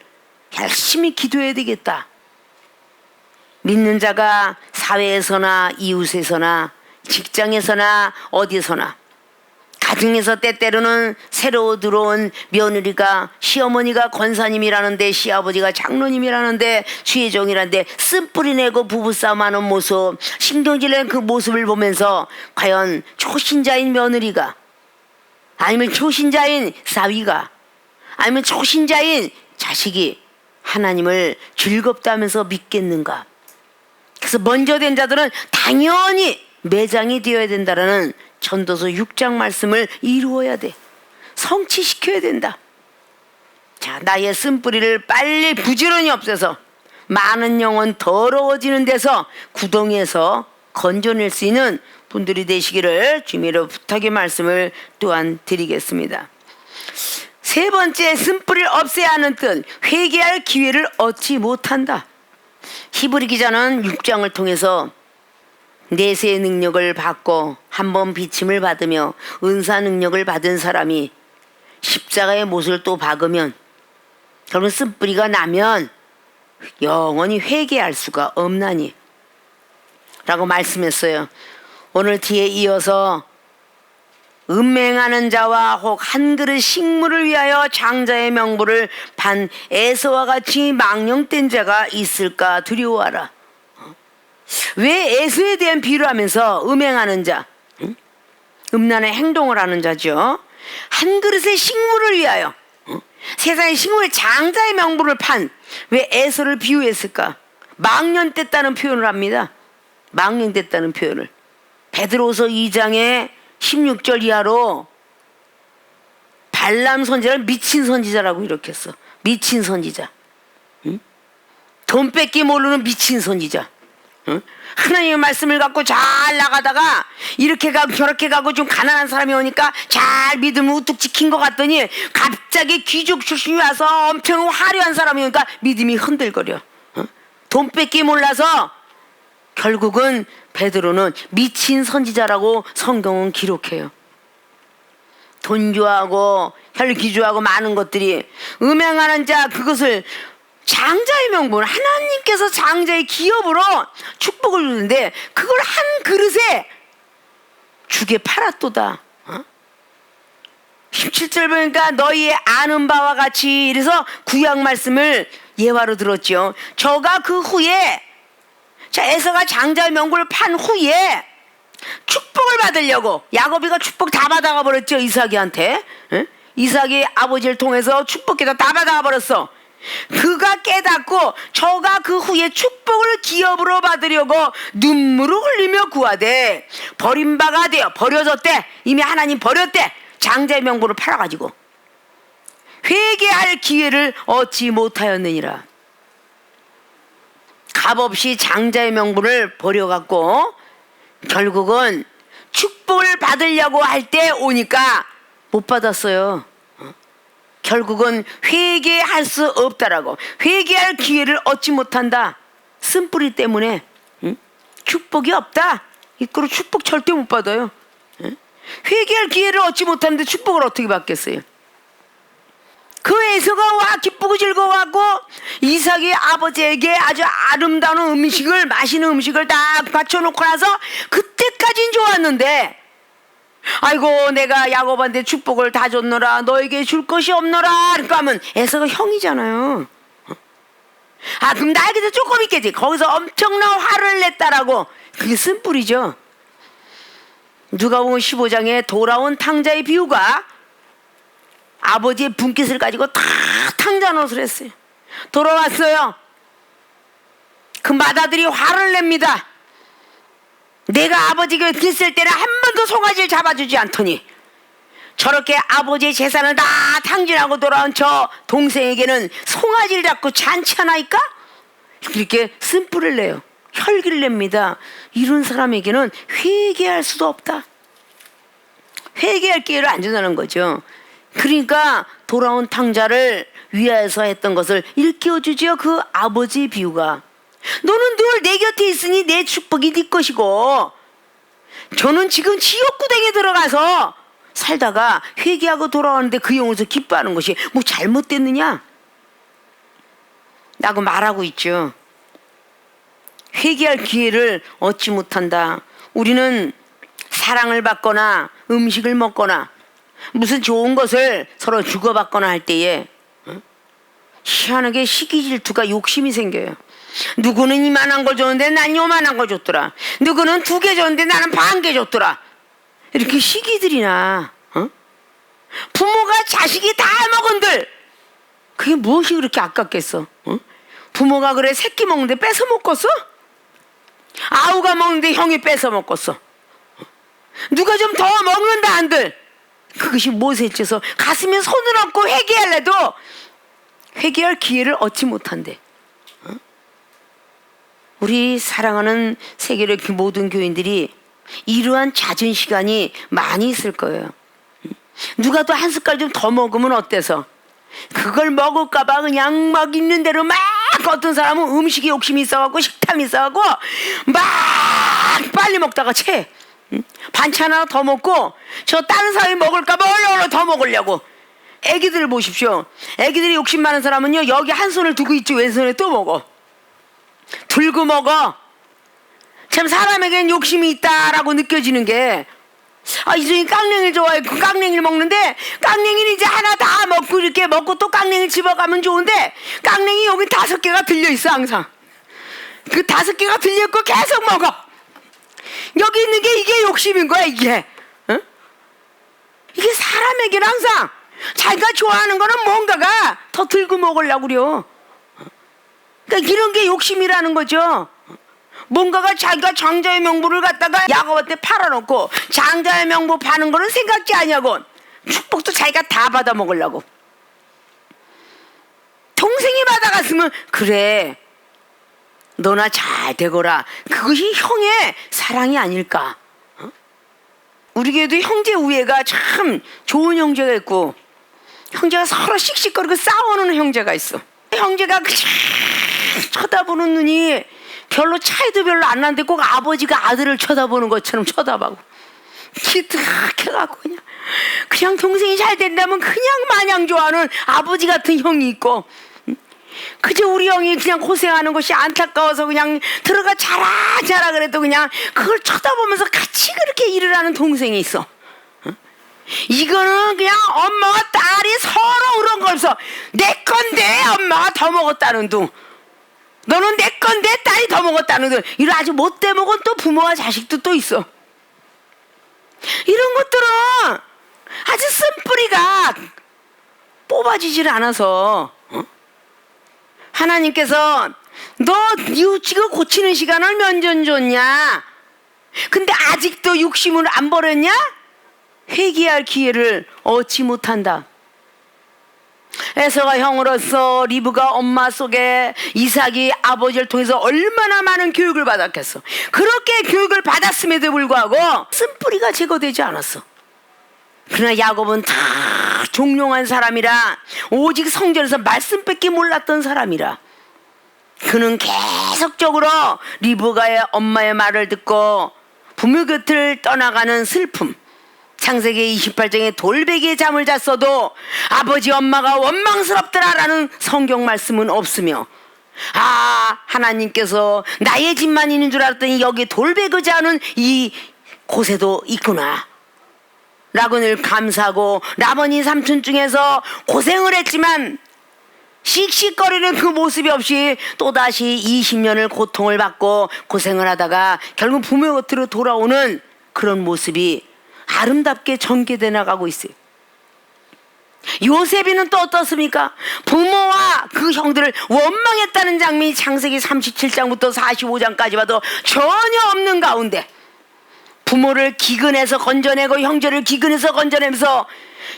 열심히 기도해야 되겠다. 믿는 자가 사회에서나 이웃에서나 직장에서나 어디서나 가정에서 때때로는 새로 들어온 며느리가 시어머니가 권사님이라는데 시아버지가 장로님이라는데 주의종이라는데 쓴뿌리 내고 부부싸움하는 모습 신경질 내는 그 모습을 보면서 과연 초신자인 며느리가 아니면 초신자인 사위가 아니면 초신자인 자식이 하나님을 즐겁다면서 믿겠는가. 그래서 먼저 된 자들은 당연히 매장이 되어야 된다라는 전도서 6장 말씀을 이루어야 돼. 성취시켜야 된다. 자, 나의 쓴뿌리를 빨리 부지런히 없애서 많은 영혼 더러워지는 데서 구덩이에서 건져낼 수 있는 분들이 되시기를 주님으로 부탁의 말씀을 또한 드리겠습니다. 세 번째, 쓴뿌리를 없애야 하는 뜻, 회개할 기회를 얻지 못한다. 히브리 기자는 6장을 통해서 내세의 능력을 받고 한번 비침을 받으며 은사 능력을 받은 사람이 십자가의 못을 또 박으면 결국 쓴뿌리가 나면 영원히 회개할 수가 없나니 라고 말씀했어요. 오늘 뒤에 이어서 음행하는 자와 혹 한 그릇 식물을 위하여 장자의 명부를 판 에서와 같이 망령된 자가 있을까 두려워하라. 왜 에서에 대한 비유를 하면서 음행하는 자, 음란의 행동을 하는 자죠. 한 그릇의 식물을 위하여 세상의 식물의 장자의 명부를 판 왜 에서를 비유했을까? 망령됐다는 표현을 합니다. 망령됐다는 표현을 베드로서 2장에 16절 이하로 발람 선지자를 미친 선지자라고 이렇게 했어. 미친 선지자. 돈 뺏기 모르는 미친 선지자. 하나님의 말씀을 갖고 잘 나가다가 이렇게 가고 저렇게 가고 좀 가난한 사람이 오니까 잘 믿음을 우뚝 지킨 것 같더니 갑자기 귀족 출신이 와서 엄청 화려한 사람이 오니까 믿음이 흔들거려. 돈 뺏기 몰라서 결국은 베드로는 미친 선지자라고 성경은 기록해요. 돈 좋아하고 혈기 좋아하고 많은 것들이 음행하는 자 그것을 장자의 명분 하나님께서 장자의 기업으로 축복을 주는데 그걸 한 그릇에 주게 팔았도다. 17절 보니까 너희의 아는 바와 같이 이래서 구약 말씀을 예화로 들었죠. 저가 그 후에 자 에서가 장자의 명분을 판 후에 축복을 받으려고 야곱이가 축복 다 받아가 버렸죠. 이삭이한테. 이삭이 아버지를 통해서 축복해서 다 받아가 버렸어. 그가 깨닫고 저가 그 후에 축복을 기업으로 받으려고 눈물을 흘리며 구하되 버림바가 되어 버려졌대. 이미 하나님 버렸대. 장자의 명부를 팔아가지고 회개할 기회를 얻지 못하였느니라. 값없이 장자의 명부를 버려갖고 결국은 축복을 받으려고 할 때 오니까 못 받았어요. 결국은 회개할 수 없다라고. 회개할 기회를 얻지 못한다. 쓴뿌리 때문에 축복이 없다. 이거로 축복 절대 못 받아요. 회개할 기회를 얻지 못하는데 축복을 어떻게 받겠어요? 그 에서가 와 기쁘고 즐거워하고 이삭이 아버지에게 아주 아름다운 음식을, 맛있는 음식을 딱 받쳐놓고 나서 그때까진 좋았는데, 아이고 내가 야곱한테 축복을 다 줬노라, 너에게 줄 것이 없노라. 그러니까 하면 에서가 형이잖아요. 아 그럼 나에게도 조금 있겠지. 거기서 엄청난 화를 냈다라고. 그게 쓴뿌리죠. 누가복음 15장에 돌아온 탕자의 비유가 아버지의 분깃을 가지고 다 탕자 노릇을 했어요. 돌아왔어요. 그 맏아들이 화를 냅니다. 내가 아버지가 있을 때는 한 번도 송아지를 잡아주지 않더니 저렇게 아버지의 재산을 다 탕진하고 돌아온 저 동생에게는 송아지를 잡고 잔치하나이까? 이렇게 쓴뿌리를 내요. 혈기를 냅니다. 이런 사람에게는 회개할 수도 없다. 회개할 기회를 안 준다는 거죠. 그러니까 돌아온 탕자를 위하여서 했던 것을 일깨워주지요. 그 아버지 비유가. 너는 늘 내 곁에 있으니 내 축복이 네 것이고, 저는 지금 지옥구덩이에 들어가서 살다가 회개하고 돌아오는데 그 영혼에서 기뻐하는 것이 뭐 잘못됐느냐? 라고 말하고 있죠. 회개할 기회를 얻지 못한다. 우리는 사랑을 받거나 음식을 먹거나 무슨 좋은 것을 서로 주고받거나 할 때에 희한하게 시기 질투가 욕심이 생겨요. 누구는 이만한 걸 줬는데 난 요만한 걸 줬더라. 누구는 2개 줬는데 나는 반 개 줬더라. 이렇게 시기들이나 부모가 자식이 다 먹은들 그게 무엇이 그렇게 아깝겠어? 부모가 그래 새끼 먹는데 뺏어 먹겠어? 아우가 먹는데 형이 뺏어 먹겠어? 누가 좀 더 먹는다 한들 그것이 무엇에 쪄서 가슴에 손을 얹고 회개하려도 회개할 기회를 얻지 못한대. 우리 사랑하는 세계의 모든 교인들이 이러한 잦은 시간이 많이 있을 거예요. 누가 또 한 숟갈 좀 더 먹으면 어때서 그걸 먹을까봐 그냥 막 있는 대로 막, 어떤 사람은 음식에 욕심이 있어갖고 식탐이 있어갖고 막 빨리 먹다가 채 반찬 하나 더 먹고 저 다른 사람이 먹을까봐 얼른 더 먹으려고. 애기들을 보십시오. 애기들이 욕심 많은 사람은요 여기 한 손을 두고 있지 왼손에 또 먹어. 들고 먹어. 참 사람에겐 욕심이 있다라고 느껴지는 게, 아 이종이 깡냉이를 좋아해. 그 깡냉이를 먹는데 깡냉이는 이제 하나 다 먹고 이렇게 먹고 또 깡냉이 집어가면 좋은데 깡냉이 여기 5개가 들려있어. 항상 그 5개가 들려있고 계속 먹어. 여기 있는 게 이게 욕심인 거야 이게. 어? 이게 사람에게는 항상 자기가 좋아하는 거는 뭔가가 더 들고 먹으려고 그래요. 그러니까 이런 게 욕심이라는 거죠. 뭔가가 자기가 장자의 명부를 갖다가 야곱한테 팔아놓고 장자의 명부 파는 거는 생각지 아니하고 축복도 자기가 다 받아 먹으려고. 동생이 받아갔으면 그래 너나 잘 되거라. 그것이 형의 사랑이 아닐까. 우리 교회도 형제 우애가 참 좋은 형제가 있고 형제가 서로 씩씩거리고 싸우는 형제가 있어. 형제가 쳐다보는 눈이 별로 차이도 별로 안 나는데 꼭 아버지가 아들을 쳐다보는 것처럼 쳐다보고 기특해갖고 그냥 동생이 잘 된다면 그냥 마냥 좋아하는 아버지 같은 형이 있고, 그저 우리 형이 그냥 고생하는 것이 안타까워서 그냥 들어가 자라 그래도 그냥 그걸 쳐다보면서 같이 그렇게 일을 하는 동생이 있어. 이거는 그냥 엄마와 딸이 서로 그런 걸서 내 건데 엄마가 더 먹었다는 둥, 너는 내 건데 딸이 더 먹었다는 둥, 이런 아주 못돼 먹은 또 부모와 자식도 또 있어. 이런 것들은 아주 쓴뿌리가 뽑아지질 않아서 하나님께서 너 뉘우치고 고치는 시간을 몇 년 줬냐? 근데 아직도 육심을 안 버렸냐? 회개할 기회를 얻지 못한다. 에서가 형으로서 리브가 엄마 속에 이삭이 아버지를 통해서 얼마나 많은 교육을 받았겠어. 그렇게 교육을 받았음에도 불구하고 쓴뿌리가 제거되지 않았어. 그러나 야곱은 다 종용한 사람이라, 오직 성전에서 말씀밖에 몰랐던 사람이라, 그는 계속적으로 리브가의 엄마의 말을 듣고 부모 곁을 떠나가는 슬픔, 창세기 28장에 돌베개에 잠을 잤어도 아버지 엄마가 원망스럽더라라는 성경 말씀은 없으며, 하나님께서 나의 집만 있는 줄 알았더니 여기 돌베개 자는 이 곳에도 있구나 라고 늘 감사하고, 라반이 삼촌 중에서 고생을 했지만 씩씩거리는 그 모습이 없이 또다시 20년을 고통을 받고 고생을 하다가 결국 부모 곁으로 돌아오는 그런 모습이 아름답게 전개돼 나가고 있어요. 요셉이는 또 어떻습니까? 부모와 그 형들을 원망했다는 장면이 창세기 37장부터 45장까지 봐도 전혀 없는 가운데, 부모를 기근해서 건져내고 형제를 기근해서 건져내면서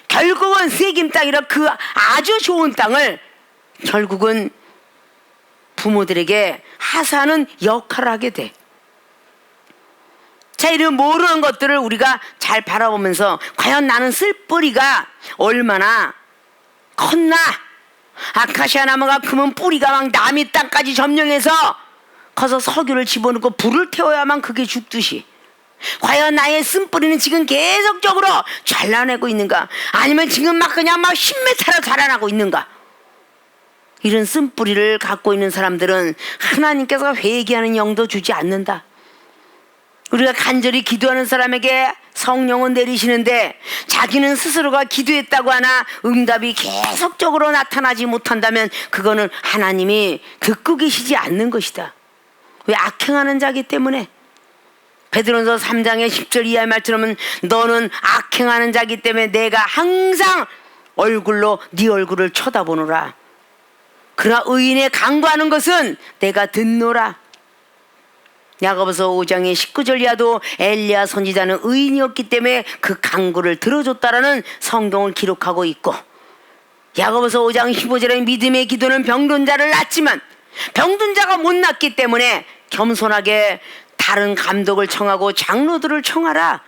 결국은 세김 땅이라 그 아주 좋은 땅을 결국은 부모들에게 하사하는 역할을 하게 돼. 자, 이런 모르는 것들을 우리가 잘 바라보면서 과연 나는 쓸 뿌리가 얼마나 컸나? 아카시아 나무가 크면 뿌리가 막 남이 땅까지 점령해서 커서 석유를 집어넣고 불을 태워야만 그게 죽듯이, 과연 나의 쓴뿌리는 지금 계속적으로 잘라내고 있는가? 아니면 지금 막 그냥 막 10m로 자라나고 있는가? 이런 쓴뿌리를 갖고 있는 사람들은 하나님께서 회개하는 영도 주지 않는다. 우리가 간절히 기도하는 사람에게 성령은 내리시는데 자기는 스스로가 기도했다고 하나 응답이 계속적으로 나타나지 못한다면 그거는 하나님이 듣고 계시지 않는 것이다. 왜? 악행하는 자기 때문에. 베드로전서 3장의 10절 이하의 말처럼 너는 악행하는 자기 때문에 내가 항상 얼굴로 네 얼굴을 쳐다보노라. 그러나 의인의 강구하는 것은 내가 듣노라. 야고보서 5장의 19절 이하도 엘리야 선지자는 의인이었기 때문에 그 강구를 들어줬다라는 성경을 기록하고 있고, 야고보서 5장 15절의 믿음의 기도는 병든 자를 낳지만 병든 자가 못 낳기 때문에 겸손하게 다른 감독을 청하고 장로들을 청하라.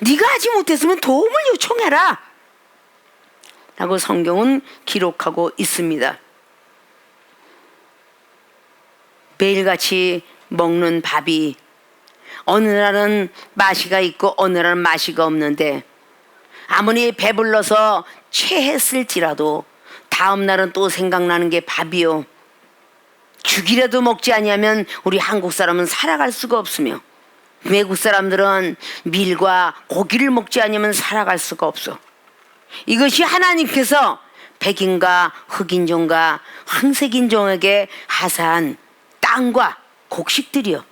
네가 하지 못했으면 도움을 요청해라 라고 성경은 기록하고 있습니다. 매일같이 먹는 밥이 어느 날은 맛이가 있고 어느 날은 맛이가 없는데, 아무리 배불러서 체했을지라도 다음 날은 또 생각나는 게 밥이요. 죽이라도 먹지 아니하면 우리 한국 사람은 살아갈 수가 없으며, 외국 사람들은 밀과 고기를 먹지 아니하면 살아갈 수가 없어. 이것이 하나님께서 백인과 흑인종과 황색인종에게 하사한 땅과 곡식들이요,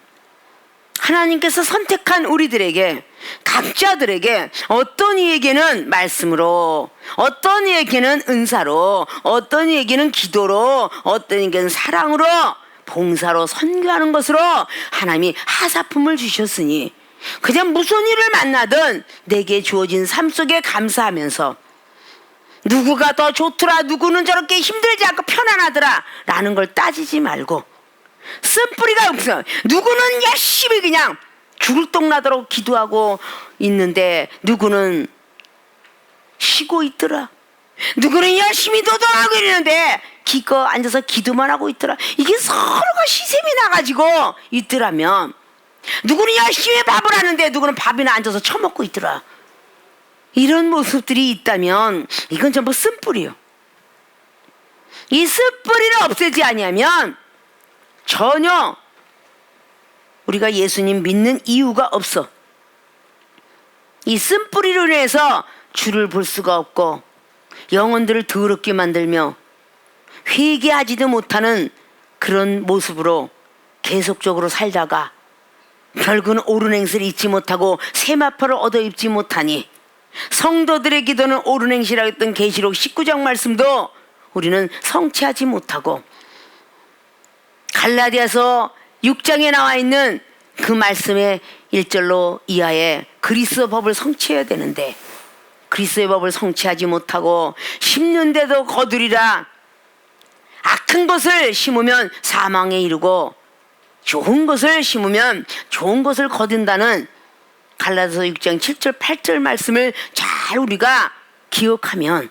하나님께서 선택한 우리들에게, 각자들에게 어떤 이에게는 말씀으로, 어떤 이에게는 은사로, 어떤 이에게는 기도로, 어떤 이에게는 사랑으로, 봉사로, 선교하는 것으로 하나님이 하사품을 주셨으니 그냥 무슨 일을 만나든 내게 주어진 삶 속에 감사하면서, 누구가 더 좋더라, 누구는 저렇게 힘들지 않고 편안하더라 라는 걸 따지지 말고, 쓴뿌리가 없어. 누구는 열심히 그냥 죽을 똥 나도록 기도하고 있는데 누구는 쉬고 있더라. 누구는 열심히 노동하고 있는데 기껏 앉아서 기도만 하고 있더라. 이게 서로가 시샘이 나가지고 있더라면, 누구는 열심히 밥을 하는데 누구는 밥이나 앉아서 처먹고 있더라. 이런 모습들이 있다면 이건 전부 쓴뿌리요. 이 쓴뿌리를 없애지 아니하면 전혀 우리가 예수님 믿는 이유가 없어. 이 쓴뿌리로 인해서 주를 볼 수가 없고 영혼들을 더럽게 만들며 회개하지도 못하는 그런 모습으로 계속적으로 살다가 결국은 옳은 행실을 잊지 못하고 세마포를 얻어 입지 못하니, 성도들의 기도는 옳은 행실이라고 했던 계시록 19장 말씀도 우리는 성취하지 못하고 갈라디아서 6장에 나와 있는 그 말씀의 1절로 이하에 그리스도 법을 성취해야 되는데 그리스도의 법을 성취하지 못하고 심는데도 거두리라. 악한 것을 심으면 사망에 이르고 좋은 것을 심으면 좋은 것을 거둔다는 갈라디아서 6장 7절 8절 말씀을 잘 우리가 기억하면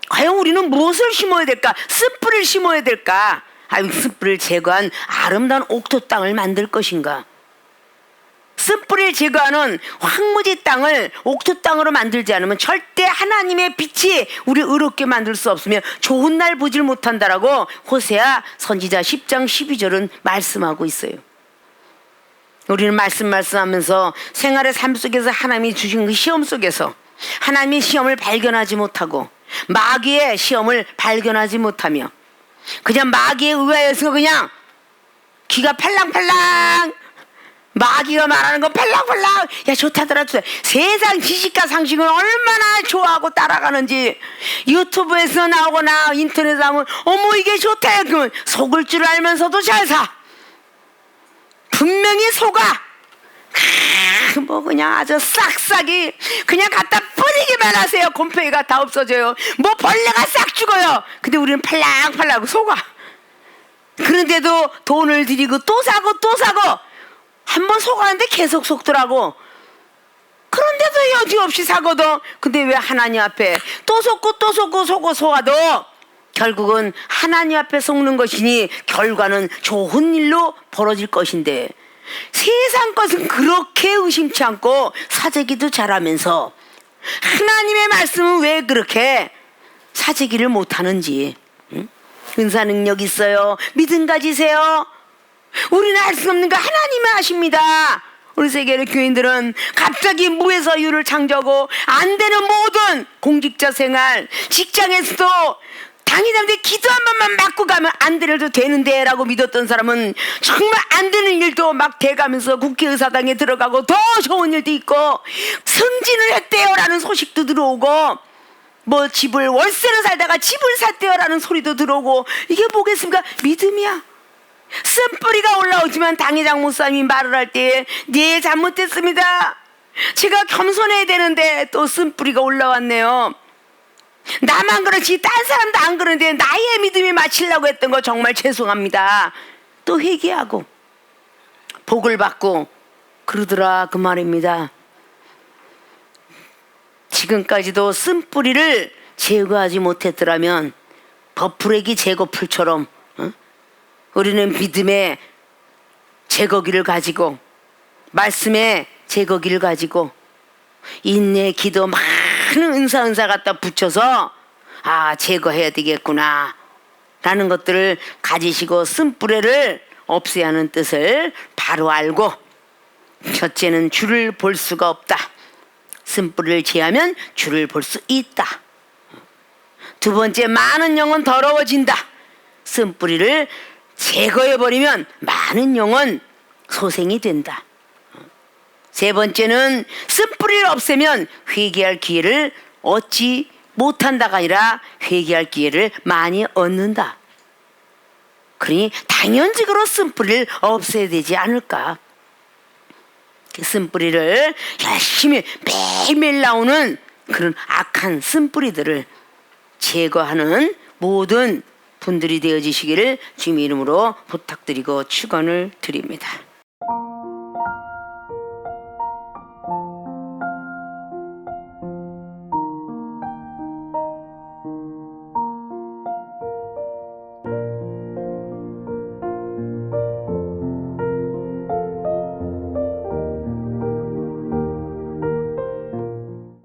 과연 우리는 무엇을 심어야 될까? 쓴뿌리를 심어야 될까? 쓴뿌리를 제거한 아름다운 옥토 땅을 만들 것인가? 쓴뿌리를 제거하는 황무지 땅을 옥토 땅으로 만들지 않으면 절대 하나님의 빛이 우리를 의롭게 만들 수 없으며 좋은 날 보질 못한다라고 호세아 선지자 10장 12절은 말씀하고 있어요. 우리는 말씀하면서 생활의 삶 속에서 하나님이 주신 그 시험 속에서 하나님의 시험을 발견하지 못하고 마귀의 시험을 발견하지 못하며 그냥 마귀에 의하여서 그냥 귀가 팔랑팔랑 마귀가 말하는 거 팔랑팔랑 야 좋다더라 좋다. 세상 지식과 상식을 얼마나 좋아하고 따라가는지 유튜브에서 나오거나 인터넷에 나오면 어머 이게 좋다 그러면 속을 줄 알면서도 잘 사. 분명히 속아. 뭐 그냥 아주 싹싹이 그냥 갖다 뿌리기만 하세요. 곰팡이가 다 없어져요. 뭐 벌레가 싹 죽어요. 근데 우리는 팔랑팔랑 속아. 그런데도 돈을 들이고 또 사고 또 사고 한번 속았는데 계속 속더라고. 그런데도 여지없이 사거든. 근데 왜 하나님 앞에 또 속고 또 속고 속아도 결국은 하나님 앞에 속는 것이니 결과는 좋은 일로 벌어질 것인데 세상 것은 그렇게 의심치 않고 사재기도 잘하면서 하나님의 말씀은 왜 그렇게 사재기를 못하는지. 응? 은사 능력 있어요. 믿음 가지세요. 우리는 할 수 없는 거 하나님이 하십니다. 우리 세계의 교인들은 갑자기 무에서 유를 창조하고 안 되는 모든 공직자 생활 직장에서도 당이장대 기도 한 번만 맞고 가면 안 되려도 되는데 라고 믿었던 사람은 정말 안 되는 일도 막 돼가면서 국회의사당에 들어가고 더 좋은 일도 있고 승진을 했대요 라는 소식도 들어오고 뭐 집을 월세로 살다가 집을 샀대요 라는 소리도 들어오고 이게 뭐겠습니까? 믿음이야. 쓴뿌리가 올라오지만 당회장 목사님이 말을 할 때 네 잘못됐습니다. 제가 겸손해야 되는데 또 쓴뿌리가 올라왔네요. 나만 그렇지 딴 사람도 안 그러는데 나의 믿음이 맞추려고 했던 거 정말 죄송합니다. 또 회개하고 복을 받고 그러더라 그 말입니다. 지금까지도 쓴뿌리를 제거하지 못했더라면 버프레기 제거풀처럼 우리는 믿음의 제거기를 가지고 말씀의 제거기를 가지고 인내 기도 많은 은사 갖다 붙여서 제거해야 되겠구나 라는 것들을 가지시고 쓴뿌리를 없애야 하는 뜻을 바로 알고 첫째는 줄을 볼 수가 없다. 쓴뿌리를 제하면 줄을 볼 수 있다. 두 번째 많은 영은 더러워진다. 쓴뿌리를 제거해버리면 많은 영은 소생이 된다. 세 번째는 쓴뿌리를 없애면 회개할 기회를 얻지 못한다가 아니라 회개할 기회를 많이 얻는다. 그러니 당연적으로 쓴뿌리를 없애야 되지 않을까. 그 쓴뿌리를 열심히 매일매일 나오는 그런 악한 쓴뿌리들을 제거하는 모든 분들이 되어지시기를 주님의 이름으로 부탁드리고 축원을 드립니다.